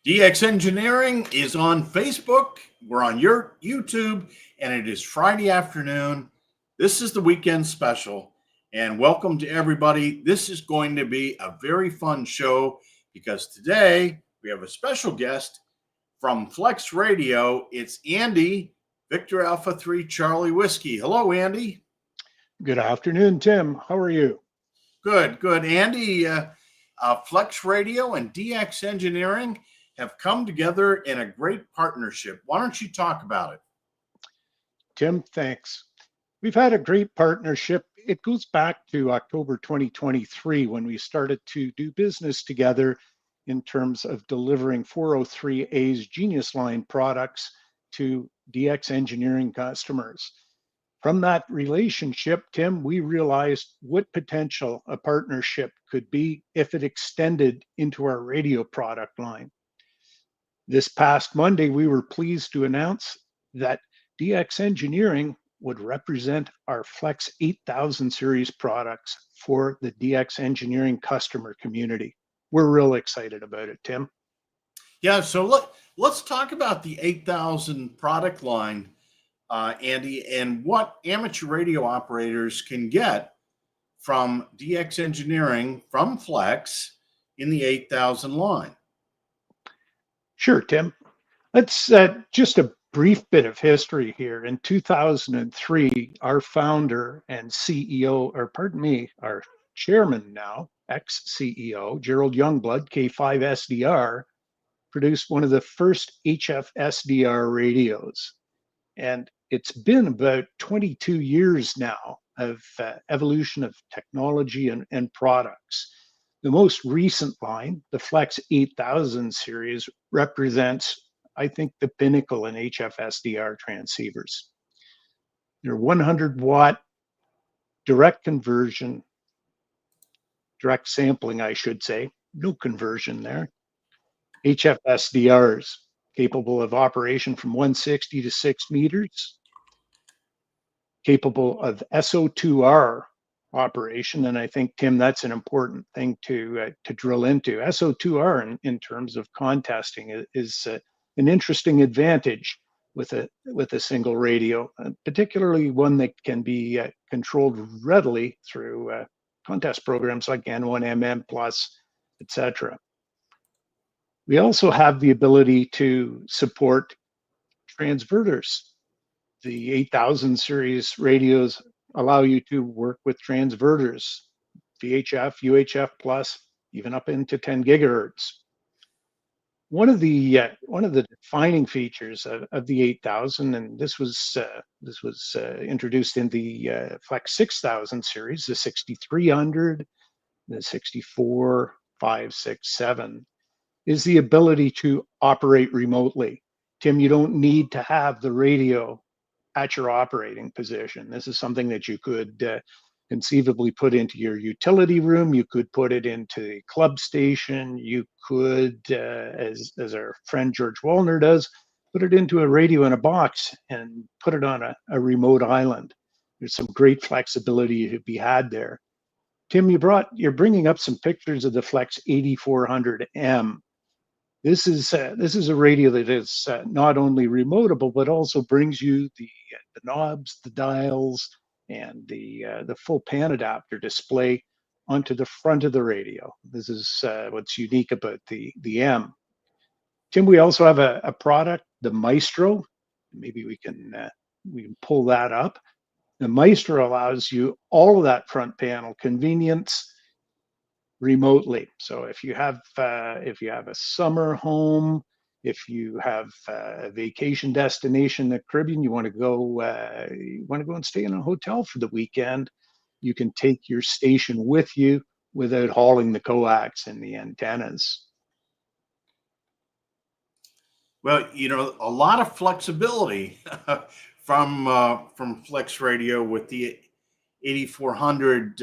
DX Engineering is on Facebook. We're on your YouTube, and it is Friday afternoon. This is the weekend special, and welcome to everybody. This is going to be a very fun show because today we have a special guest from FlexRadio. It's Andy, Victor Alpha 3 Charlie Whiskey. Hello, Andy. Good afternoon, Tim. How are you? Good. Andy, FlexRadio and DX Engineering have come together in a great partnership. Why don't you talk about it? Tim, thanks. We've had a great partnership. It goes back to October 2023 when we started to do business together in terms of delivering 403A's Genius Line products to DX Engineering customers. From that relationship, Tim, we realized what potential a partnership could be if it extended into our radio product line. This past Monday, we were pleased to announce that DX Engineering would represent our Flex 8000 series products for the DX Engineering customer community. We're real excited about it, Tim. Yeah, so let's talk about the 8000 product line, Andy, and what amateur radio operators can get from DX Engineering from Flex in the 8000 line. Sure, Tim. Let's just a brief bit of history here. In 2003, our founder and CEO, or pardon me, our chairman now, ex-CEO, Gerald Youngblood, K5SDR, produced one of the first HF SDR radios. And it's been about 22 years now of evolution of technology and products. The most recent line, the Flex 8000 series, represents, I think, the pinnacle in HF SDR transceivers. They're 100 watt direct conversion, direct sampling, I should say, no conversion there. HF SDRs capable of operation from 160 to 6 meters, capable of SO2R operation, and I think, Tim, that's an important thing to drill into. SO2R in terms of contesting is an interesting advantage with a single radio, particularly one that can be controlled readily through contest programs like N1MM Plus, etc. We also have the ability to support transverters. The 8000 series radios allow you to work with transverters, VHF, UHF plus, even up into 10 gigahertz. One of the defining features of the 8000, and this was introduced in the Flex 6000 series, the 6300, the 64, 5, 6, 7, is the ability to operate remotely. Tim, you don't need to have the radio at your operating position. This is something that you could conceivably put into your utility room. You could put it into the club station. You could, as our friend George Wallner does, put it into a radio in a box and put it on a remote island. There's some great flexibility to be had there. Tim, you're bringing up some pictures of the Flex 8400M. This is a radio that is not only remotable, but also brings you the knobs, the dials, and the full pan adapter display onto the front of the radio. This is what's unique about the M. Tim, we also have a product, the Maestro. Maybe we can pull that up. The Maestro allows you all of that front panel convenience remotely. So if you have a summer home, if you have a vacation destination in the Caribbean, you want to go and stay in a hotel for the weekend, you can take your station with you without hauling the coax and the antennas. Well, a lot of flexibility from FlexRadio with the 8400.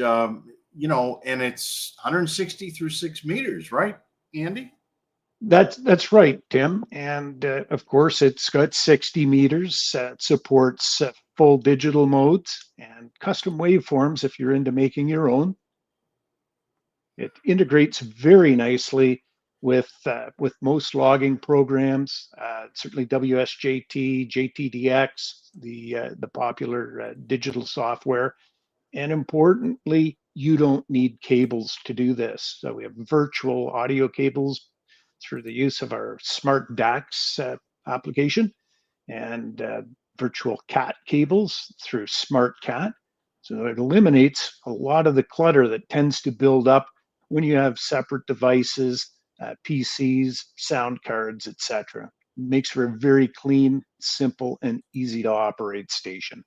And it's 160 through 6 meters, right, Andy? That's right, Tim. And of course, it's got 60 meters. It supports full digital modes and custom waveforms if you're into making your own. It integrates very nicely with most logging programs, certainly WSJT, JTDX, the popular digital software. And importantly, you don't need cables to do this. So we have virtual audio cables through the use of our Smart DAX application, and virtual CAT cables through Smart CAT. So it eliminates a lot of the clutter that tends to build up when you have separate devices, PCs, sound cards, etc. Makes for a very clean, simple, and easy to operate station.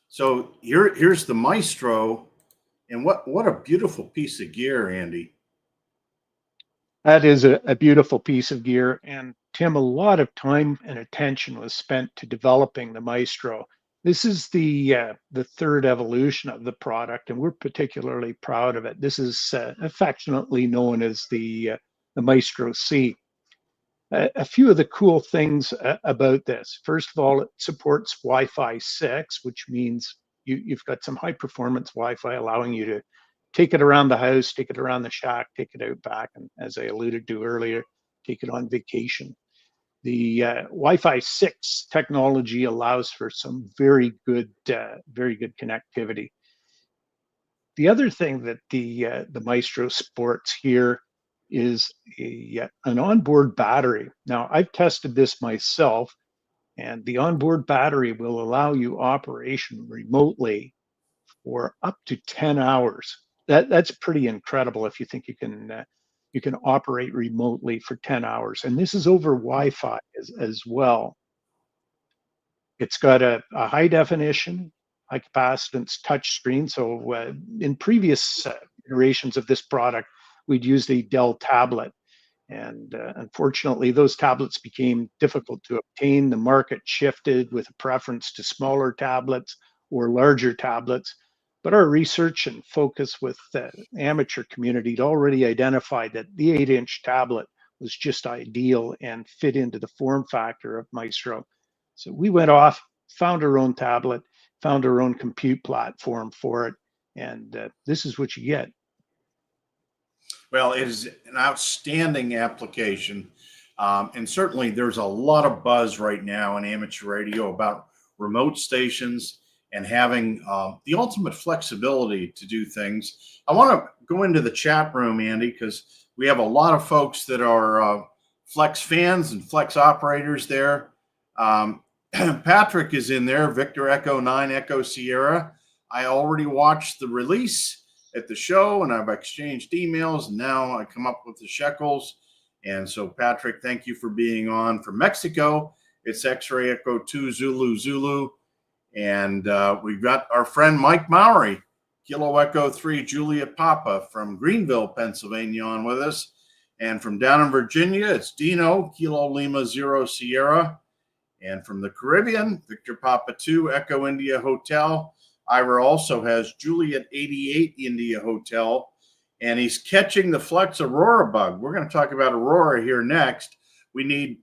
So here's the Maestro, and what a beautiful piece of gear, Andy. That is a beautiful piece of gear. And Tim, a lot of time and attention was spent to developing the Maestro. This is the third evolution of the product, and we're particularly proud of it. This is affectionately known as the Maestro C. A few of the cool things about this. First of all, it supports Wi-Fi 6, which means you've got some high performance Wi-Fi allowing you to take it around the house, take it around the shack, take it out back, and as I alluded to earlier, take it on vacation. The Wi-Fi 6 technology allows for some very good connectivity. The other thing that the Maestro sports here is an onboard battery. Now, I've tested this myself, and the onboard battery will allow you operation remotely for up to 10 hours. That's pretty incredible if you think you can operate remotely for 10 hours. And this is over Wi-Fi as well. It's got a high definition, high capacitance touch screen. So in previous iterations of this product, we'd used a Dell tablet. And unfortunately, those tablets became difficult to obtain. The market shifted with a preference to smaller tablets or larger tablets. But our research and focus with the amateur community had already identified that the 8-inch tablet was just ideal and fit into the form factor of Maestro. So we went off, found our own tablet, found our own compute platform for it, and this is what you get. Well, it is an outstanding application. And certainly there's a lot of buzz right now in amateur radio about remote stations and having the ultimate flexibility to do things. I want to go into the chat room, Andy, because we have a lot of folks that are Flex fans and Flex operators there. Patrick is in there, Victor Echo 9 Echo Sierra. I already watched the release at the show, and I've exchanged emails, and now I come up with the shekels. And so, Patrick, thank you for being on. From Mexico, it's X-Ray Echo 2 Zulu Zulu. And we've got our friend Mike Mowry, Kilo Echo 3 Juliet Papa from Greenville, Pennsylvania, on with us. And from down in Virginia, it's Dino, Kilo Lima 0 Sierra. And from the Caribbean, Victor Papa 2 Echo India Hotel. Ira also has Juliet 88 India Hotel, and he's catching the Flex Aurora bug. We're going to talk about Aurora here next. We need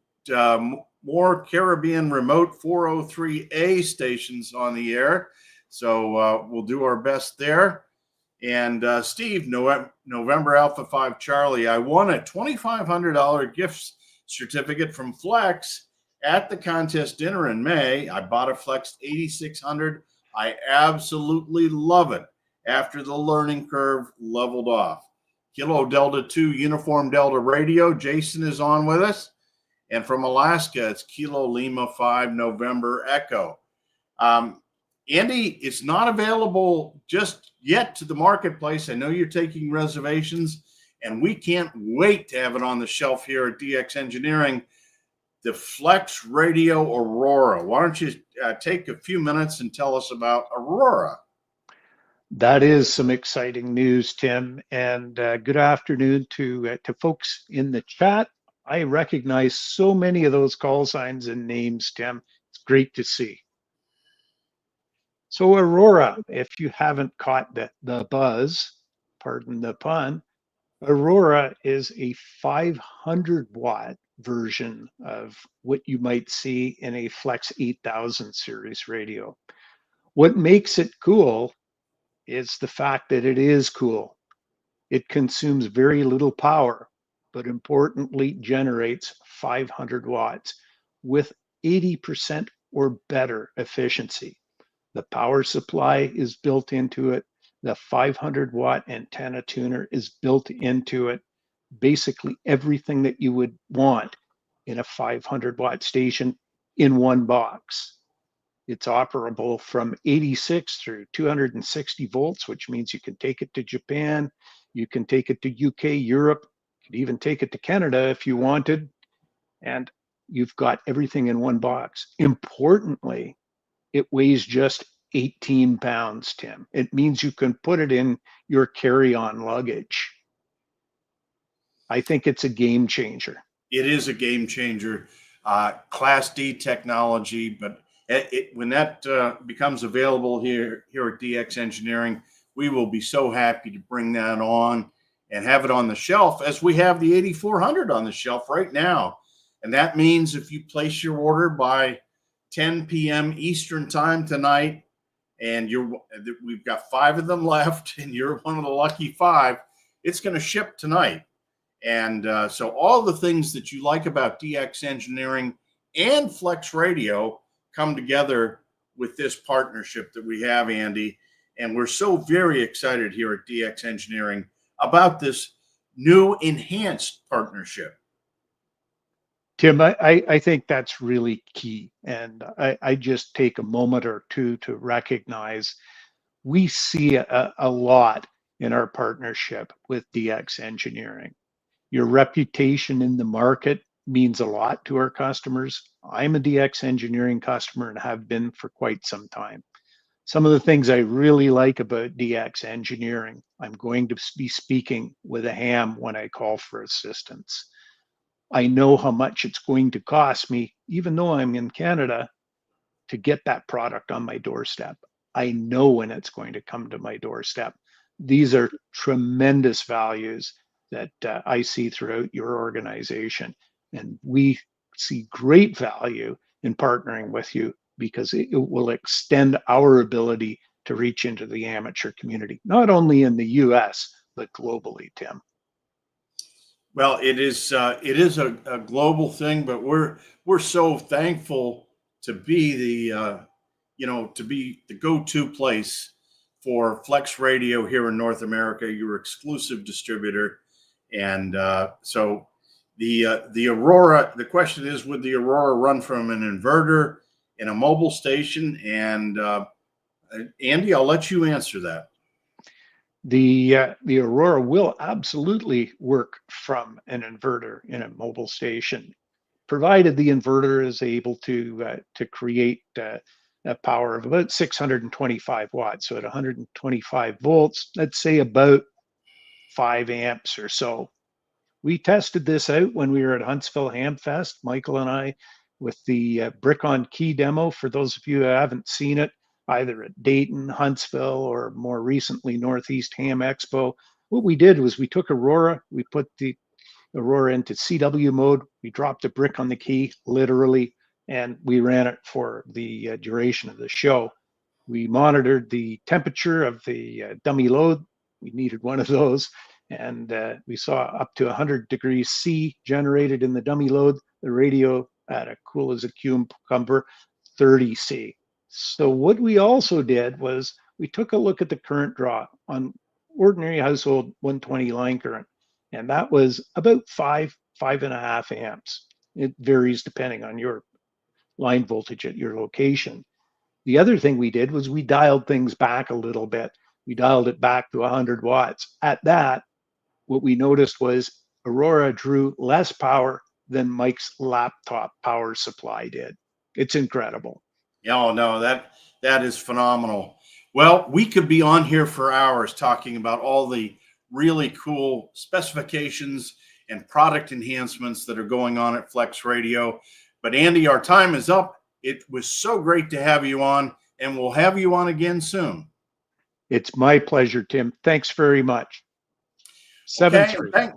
more Caribbean remote 403A stations on the air, so we'll do our best there. And Steve, November Alpha 5 Charlie, I won a $2,500 gift certificate from Flex at the contest dinner in May. I bought a Flex 8600. I absolutely love it after the learning curve leveled off. Kilo Delta 2 Uniform Delta Radio. Jason is on with us. And from Alaska, it's Kilo Lima 5 November Echo. Andy, it's not available just yet to the marketplace. I know you're taking reservations, and we can't wait to have it on the shelf here at DX Engineering. The FlexRadio Aurora. Why don't you take a few minutes and tell us about Aurora? That is some exciting news, Tim, and good afternoon to folks in the chat. I recognize so many of those call signs and names, Tim. It's great to see. So Aurora, if you haven't caught the buzz, pardon the pun, Aurora is a 500-watt version of what you might see in a Flex 8000 series radio. What makes it cool is the fact that it is cool. It consumes very little power, but importantly generates 500 watts with 80% or better efficiency. The power supply is built into it. The 500-watt antenna tuner is built into it. Basically everything that you would want in a 500-watt station in one box. It's operable from 86 through 260 volts, which means you can take it to Japan, you can take it to UK, Europe, you could even take it to Canada if you wanted, and you've got everything in one box. Importantly, it weighs just 18 pounds, Tim. It means you can put it in your carry-on luggage. I think it's a game changer. It is a game changer, Class D technology. But when that becomes available here at DX Engineering, we will be so happy to bring that on and have it on the shelf, as we have the 8400 on the shelf right now. And that means if you place your order by 10 p.m. Eastern time tonight, and we've got 5 of them left, and you're one of the lucky 5, it's going to ship tonight. And so all the things that you like about DX Engineering and FlexRadio come together with this partnership that we have, Andy. And we're so very excited here at DX Engineering about this new enhanced partnership. Tim, I think that's really key. And I just take a moment or two to recognize we see a lot in our partnership with DX Engineering. Your reputation in the market means a lot to our customers. I'm a DX Engineering customer and have been for quite some time. Some of the things I really like about DX Engineering, I'm going to be speaking with a ham when I call for assistance. I know how much it's going to cost me, even though I'm in Canada, to get that product on my doorstep. I know when it's going to come to my doorstep. These are tremendous values that I see throughout your organization. And we see great value in partnering with you because it will extend our ability to reach into the amateur community, not only in the US, but globally, Tim. Well, it is a global thing, but we're so thankful to be the go-to place for FlexRadio here in North America, your exclusive distributor. And so the Aurora, the question is, would the Aurora run from an inverter in a mobile station? And Andy, I'll let you answer that. The Aurora will absolutely work from an inverter in a mobile station, provided the inverter is able to create a power of about 625 watts. So at 125 volts, let's say about 5 amps or so. We tested this out when we were at Huntsville Hamfest, Michael and I, with the Brick on Key demo. For those of you who haven't seen it, either at Dayton, Huntsville, or more recently Northeast Ham Expo, what we did was we took Aurora, we put the Aurora into CW mode, we dropped a brick on the key, literally, and we ran it for the duration of the show. We monitored the temperature of the dummy load. We needed one of those. And we saw up to 100 degrees C generated in the dummy load. The radio at a cool as a cucumber, 30 C. So what we also did was we took a look at the current draw on ordinary household 120 line current, and that was about 5.5 amps. It varies depending on your line voltage at your location. The other thing we did was we dialed things back a little bit. We dialed it back to 100 watts. At that, what we noticed was Aurora drew less power than Mike's laptop power supply did. It's incredible. Oh, no, that is phenomenal. Well, we could be on here for hours talking about all the really cool specifications and product enhancements that are going on at FlexRadio. But Andy, our time is up. It was so great to have you on, and we'll have you on again soon. It's my pleasure, Tim. Thanks very much. Okay,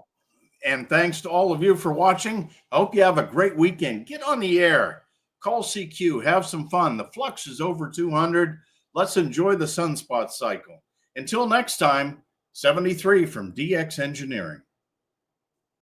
and thanks to all of you for watching. I hope you have a great weekend. Get on the air. Call CQ. Have some fun. The flux is over 200. Let's enjoy the sunspot cycle. Until next time, 73 from DX Engineering.